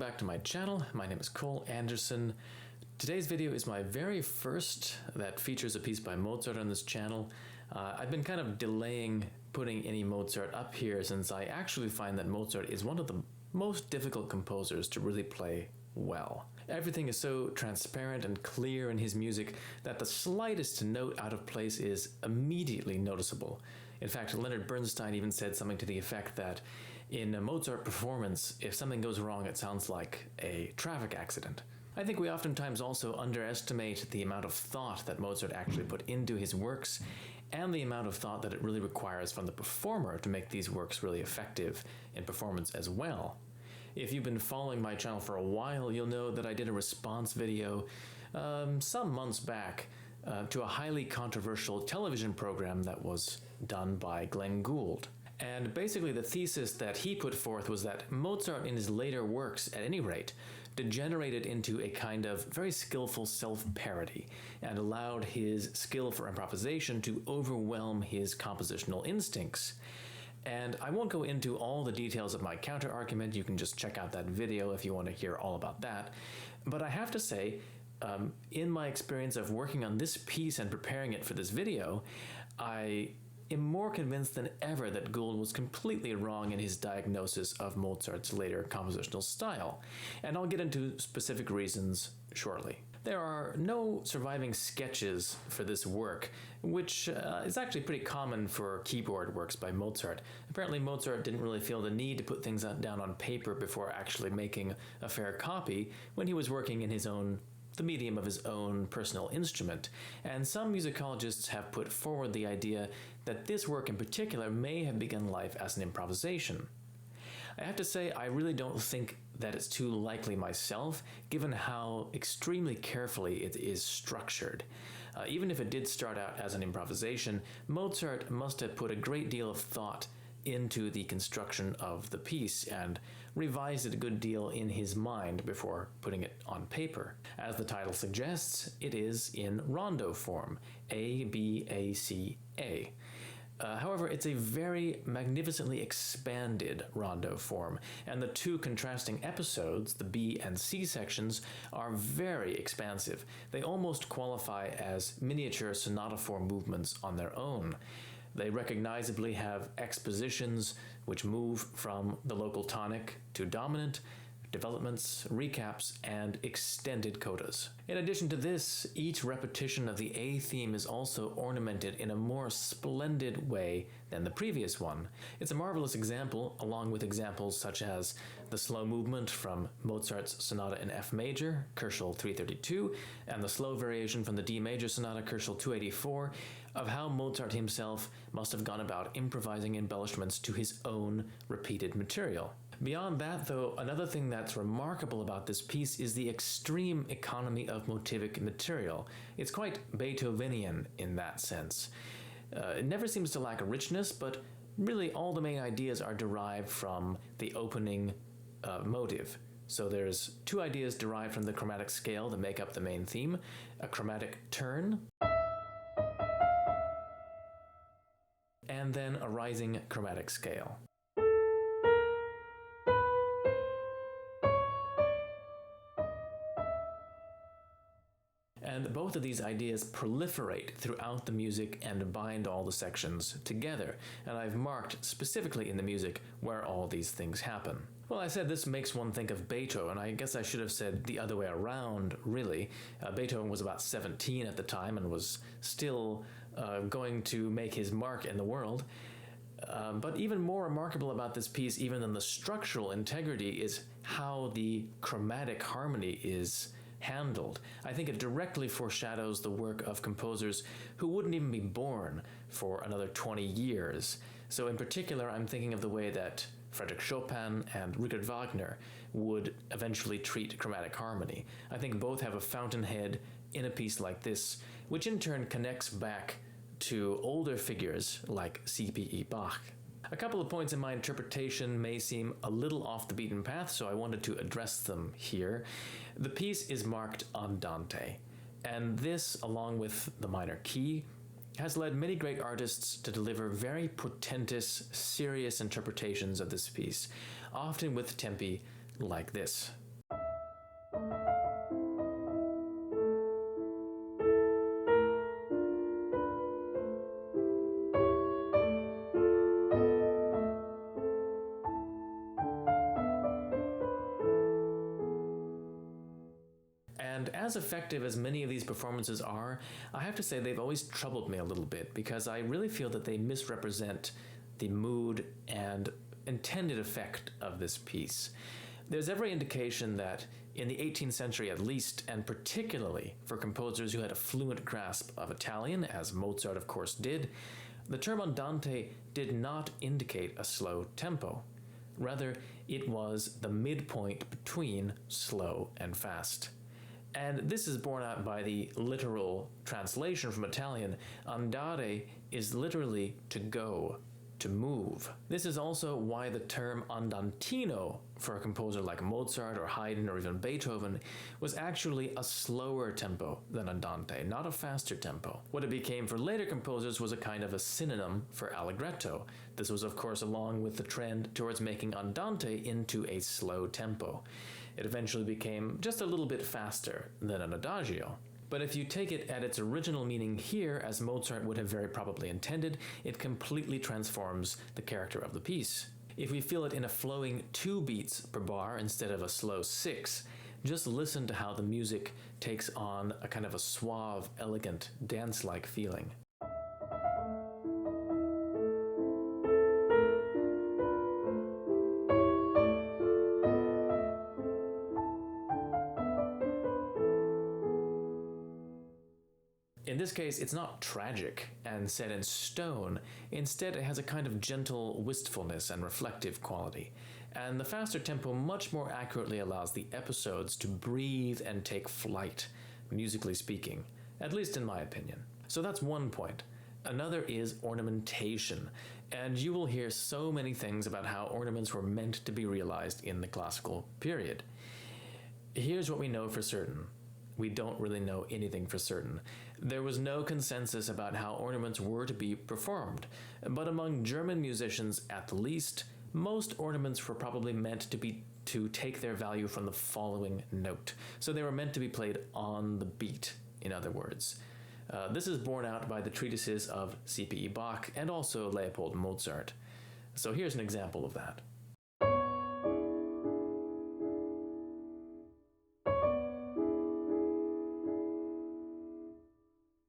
back to my channel. My name is Cole Anderson. Today's video is my very first that features a piece by Mozart on this channel. I've been kind of delaying putting any Mozart up here since I actually find that Mozart is one of the most difficult composers to really play well. Everything is so transparent and clear in his music that the slightest note out of place is immediately noticeable. In fact, Leonard Bernstein even said something to the effect that in a Mozart performance, if something goes wrong, it sounds like a traffic accident. I think we oftentimes also underestimate the amount of thought that Mozart actually put into his works and the amount of thought that it really requires from the performer to make these works really effective in performance as well. If you've been following my channel for a while, you'll know that I did a response video some months back to a highly controversial television program that was done by Glenn Gould. And basically the thesis that he put forth was that Mozart in his later works, at any rate, degenerated into a kind of very skillful self-parody and allowed his skill for improvisation to overwhelm his compositional instincts. And I won't go into all the details of my counter-argument. You can just check out that video if you want to hear all about that. But I have to say, in my experience of working on this piece and preparing it for this video, I am more convinced than ever that Gould was completely wrong in his diagnosis of Mozart's later compositional style, and I'll get into specific reasons shortly. There are no surviving sketches for this work, which is actually pretty common for keyboard works by Mozart. Apparently Mozart didn't really feel the need to put things down on paper before actually making a fair copy when he was working in the medium of his own personal instrument, and some musicologists have put forward the idea that this work in particular may have begun life as an improvisation. I have to say, I really don't think that it's too likely myself, given how extremely carefully it is structured. Even if it did start out as an improvisation, Mozart must have put a great deal of thought into the construction of the piece and revised it a good deal in his mind before putting it on paper. As the title suggests, it is in rondo form, A, B, A, C, A. However, it's a very magnificently expanded rondo form, and the two contrasting episodes, the B and C sections, are very expansive. They almost qualify as miniature sonata form movements on their own. They recognizably have expositions which move from the local tonic to dominant, developments, recaps, and extended codas. In addition to this, each repetition of the A theme is also ornamented in a more splendid way than the previous one. It's a marvelous example, along with examples such as the slow movement from Mozart's Sonata in F major, Koelschel 332, and the slow variation from the D major Sonata, Koelschel 284, of how Mozart himself must have gone about improvising embellishments to his own repeated material. Beyond that, though, another thing that's remarkable about this piece is the extreme economy of motivic material. It's quite Beethovenian in that sense. It never seems to lack richness, but really all the main ideas are derived from the opening motive. So there's two ideas derived from the chromatic scale that make up the main theme: a chromatic turn, and then a rising chromatic scale. And both of these ideas proliferate throughout the music and bind all the sections together, and I've marked specifically in the music where all these things happen. Well, I said this makes one think of Beethoven, and I guess I should have said the other way around, really. Beethoven was about 17 at the time and was still going to make his mark in the world. But even more remarkable about this piece, even than the structural integrity, is how the chromatic harmony is handled. I think it directly foreshadows the work of composers who wouldn't even be born for another 20 years. So in particular, I'm thinking of the way that Frédéric Chopin and Richard Wagner would eventually treat chromatic harmony. I think both have a fountainhead in a piece like this, which in turn connects back to older figures like C.P.E. Bach. A couple of points in my interpretation may seem a little off the beaten path, so I wanted to address them here. The piece is marked Andante, and this, along with the minor key, has led many great artists to deliver very portentous, serious interpretations of this piece, often with tempi like this. And as effective as many of these performances are, I have to say they've always troubled me a little bit because I really feel that they misrepresent the mood and intended effect of this piece. There's every indication that in the 18th century at least, and particularly for composers who had a fluent grasp of Italian, as Mozart of course did, the term Andante did not indicate a slow tempo. Rather, it was the midpoint between slow and fast. And this is borne out by the literal translation from Italian. Andare is literally to go, to move. This is also why the term andantino for a composer like Mozart or Haydn or even Beethoven was actually a slower tempo than andante, not a faster tempo. What it became for later composers was a kind of a synonym for allegretto. This was of course along with the trend towards making andante into a slow tempo. It eventually became just a little bit faster than an adagio. But if you take it at its original meaning here, as Mozart would have very probably intended, it completely transforms the character of the piece. If we feel it in a flowing 2 beats per bar instead of a slow 6, just listen to how the music takes on a kind of a suave, elegant, dance-like feeling. In this case, it's not tragic and set in stone. Instead, it has a kind of gentle wistfulness and reflective quality. And the faster tempo much more accurately allows the episodes to breathe and take flight, musically speaking, at least in my opinion. So that's one point. Another is ornamentation. And you will hear so many things about how ornaments were meant to be realized in the classical period. Here's what we know for certain. We don't really know anything for certain. There was no consensus about how ornaments were to be performed, but among German musicians at the least, most ornaments were probably meant to take their value from the following note. So they were meant to be played on the beat, in other words. This is borne out by the treatises of C.P.E. Bach and also Leopold Mozart. So here's an example of that.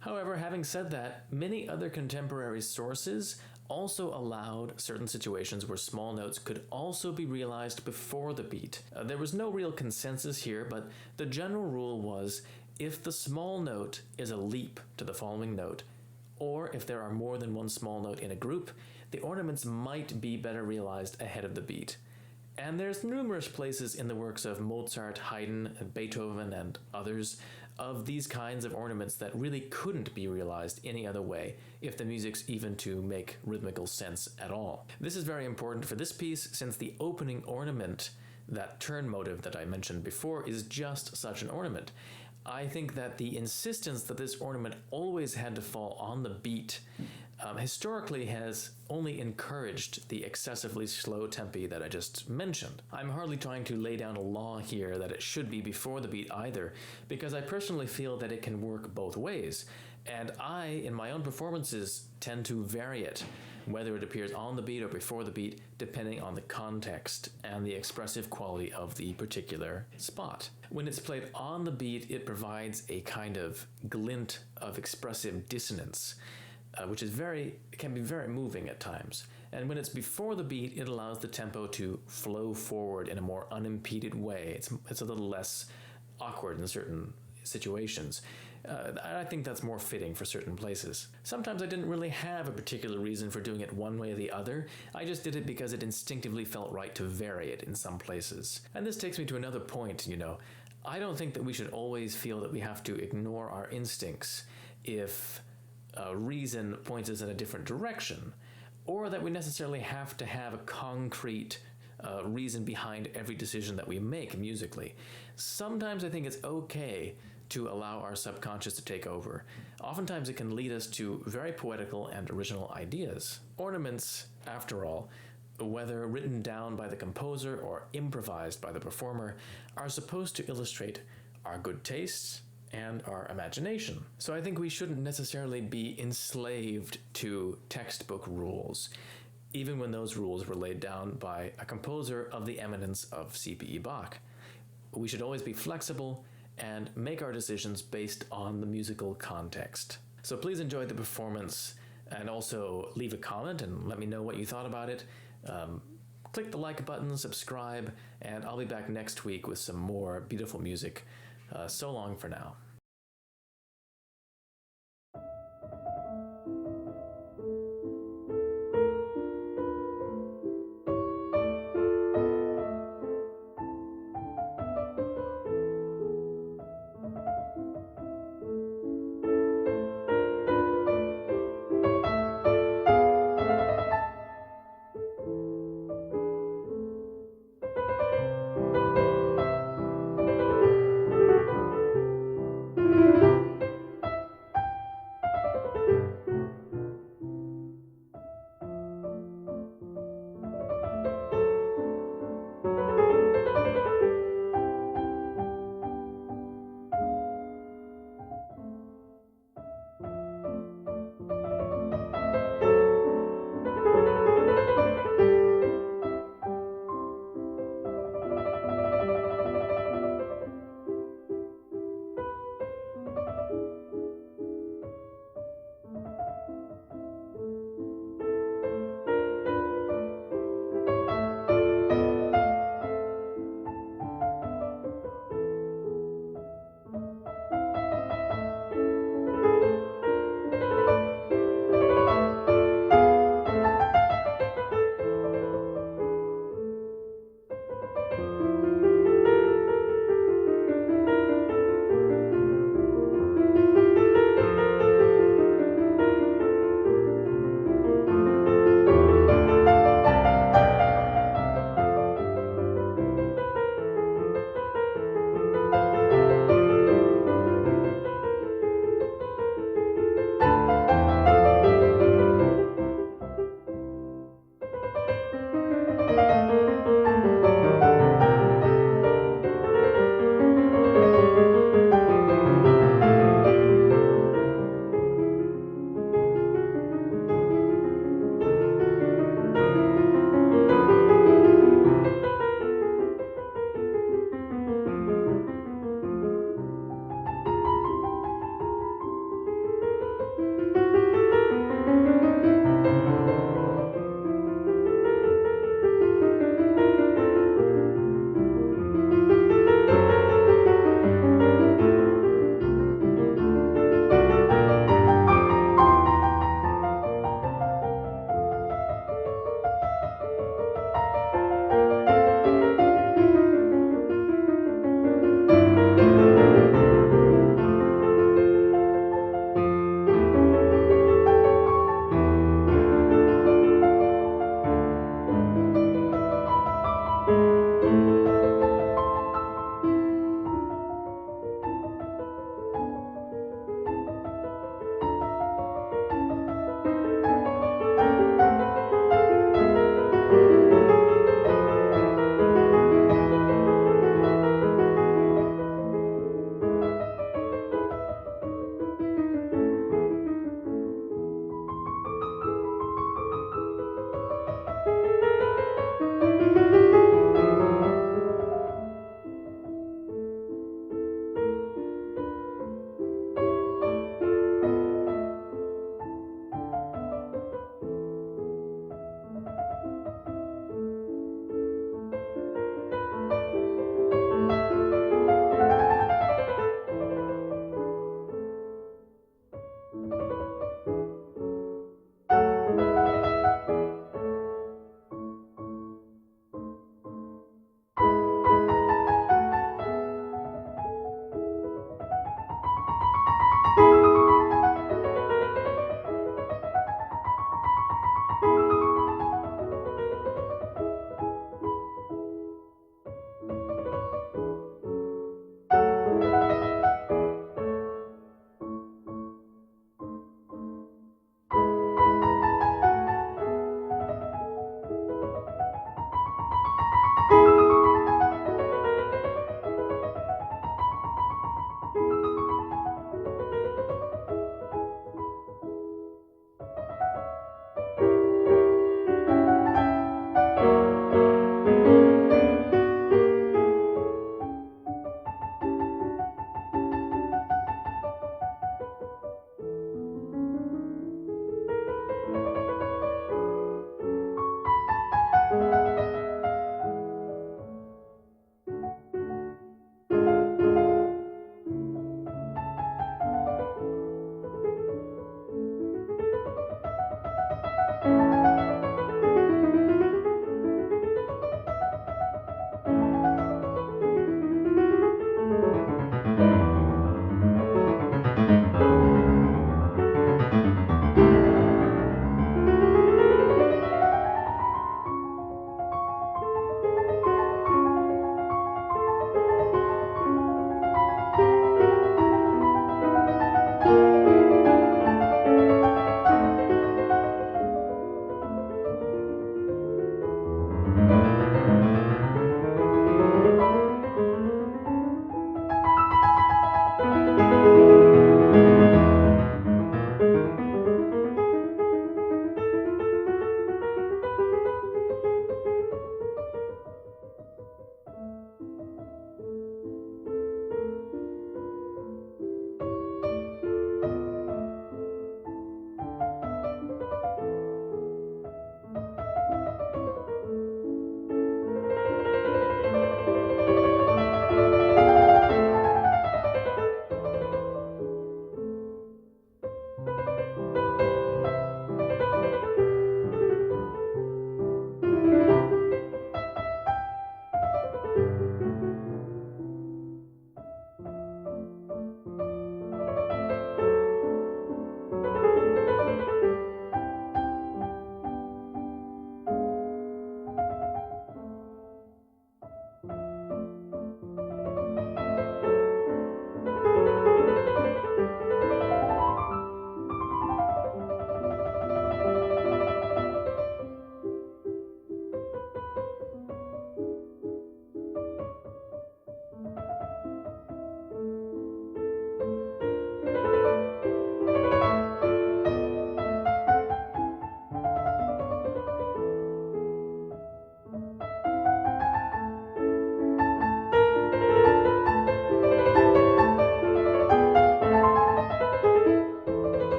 However, having said that, many other contemporary sources also allowed certain situations where small notes could also be realized before the beat. There was no real consensus here, but the general rule was if the small note is a leap to the following note, or if there are more than one small note in a group, the ornaments might be better realized ahead of the beat. And there's numerous places in the works of Mozart, Haydn, Beethoven, and others of these kinds of ornaments that really couldn't be realized any other way if the music's even to make rhythmical sense at all. This is very important for this piece since the opening ornament, that turn motive that I mentioned before, is just such an ornament. I think that the insistence that this ornament always had to fall on the beat historically has only encouraged the excessively slow tempi that I just mentioned. I'm hardly trying to lay down a law here that it should be before the beat either, because I personally feel that it can work both ways, and I, in my own performances, tend to vary it, whether it appears on the beat or before the beat, depending on the context and the expressive quality of the particular spot. When it's played on the beat, it provides a kind of glint of expressive dissonance, which can be very moving at times. And when it's before the beat, it allows the tempo to flow forward in a more unimpeded way. It's a little less awkward in certain situations. I think that's more fitting for certain places. Sometimes I didn't really have a particular reason for doing it one way or the other. I just did it because it instinctively felt right to vary it in some places. And this takes me to another point, I don't think that we should always feel that we have to ignore our instincts if reason points us in a different direction, or that we necessarily have to have a concrete reason behind every decision that we make musically. Sometimes I think it's okay to allow our subconscious to take over. Oftentimes it can lead us to very poetical and original ideas. Ornaments, after all, whether written down by the composer or improvised by the performer, are supposed to illustrate our good tastes and our imagination. So I think we shouldn't necessarily be enslaved to textbook rules, even when those rules were laid down by a composer of the eminence of C.P.E. Bach. We should always be flexible and make our decisions based on the musical context. So please enjoy the performance, and also leave a comment and let me know what you thought about it. Click the like button, subscribe, and I'll be back next week with some more beautiful music. So long for now.